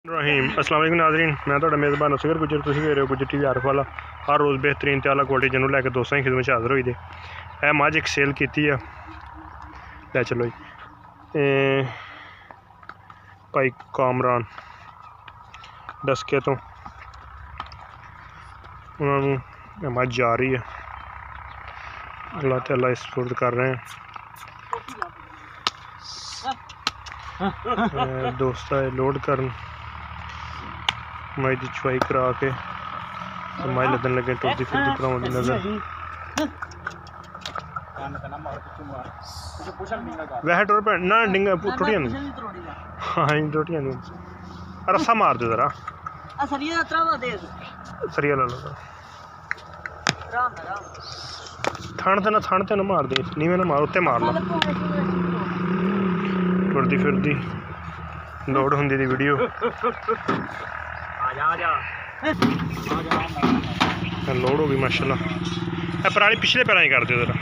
रहीम अस्सलाम वालेकुम नाज़रीन, मैं तो मेज़बान असगर गुजर, तुम वेख रहे हो गुजर टीवी आरफ वाला। हर रोज़ बेहतरीन ते आला क्वालिटी जनू लैके दोस्तों की खिदमत हाज़र होई दे। है मझ एक सेल की है, लै चलो जी भाई कामरान डस्के तो उन्होंने मझ जा रही है, अल्लाह ताला इस सुपुर्द कर रहे हैं। दोस्त आए लोड कर मई की चुवाई करा के मई लदन लगे टुरती फिरती भरावां दी नज़र। वैसे टुर पे ना डिंगा टुटियां हाँ टुटियां रस्सा मार दो जरा सरिया ला लो थण ते ना मार दे, नीवे ना मार, उत्ते मार ला। टुरदी फिरदी लोड होंदी दी वीडियो लोड हो गई माशाल्लाह। परानी पिछले पैर ही कर दो जरा।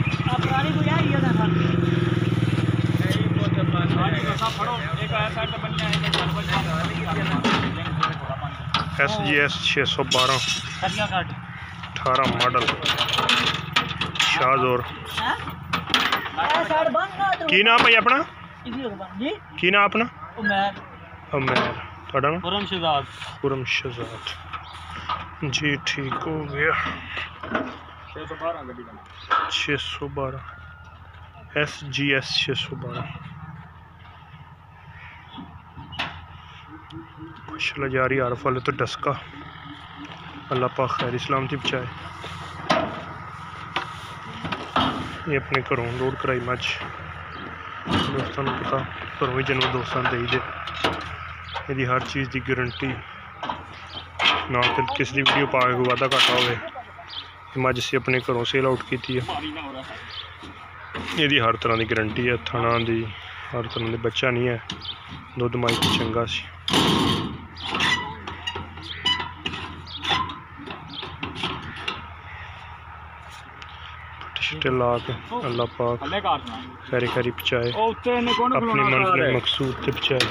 SGS 612 18 model Shahzore. की नाम भाई अपना, की नाम अपना? उमैर। थोड़ा ना खुरम शहजाद जी, ठीक हो गया। 612 SGS 612 माशाल्लाह जा रही आरफ वाले तो डस्का। अल्लाह पाक खैर सलामती बचाए। ये अपने घरों लोड कराई मझ, दोस्तों को पता घरों ही जनू दोस्तों दे दे। यदि हर चीज़ की गारंटी ना तो किसी वीडियो पा के वादा घाटा हो। मझ से अपने घरों सेल आउट की है। यदि हर तरह की गारंटी है, थना की हर तरह के बच्चा नहीं है, दुध माई चंगा सी। छुट्टे ला के अल्लाह पाक खैरी खैरी पहुँचाए, अपनी मंजिल मकसूद से पहुँचाए।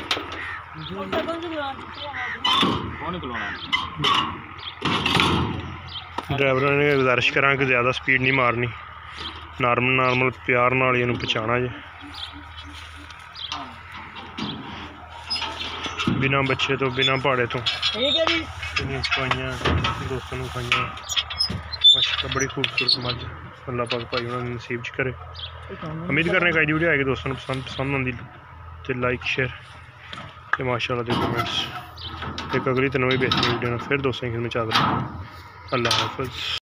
ड्राइवर ने गुजारिश करा कि ज़्यादा स्पीड नहीं मारनी, नॉर्मल प्यार नाल इनू पहुँचाना जे, बिना बच्चे तो बिना भाड़े तो खुआइया दोस्तों को खुआइया माशाल्लाह। बड़ी खूबसूरत मझ अल्लाह पाक भाई उन्होंने नसीब च करे। उम्मीद करने का वीडियो आएगी दोस्तों को पसंद आती तो लाइक शेयर तो माशाल्लाह दे कमेंट्स। एक अगली तो नवी बेहतरीन वीडियो फिर दोस्तों की खिदमत हाज़र। अल्लाह हाफ़िज़।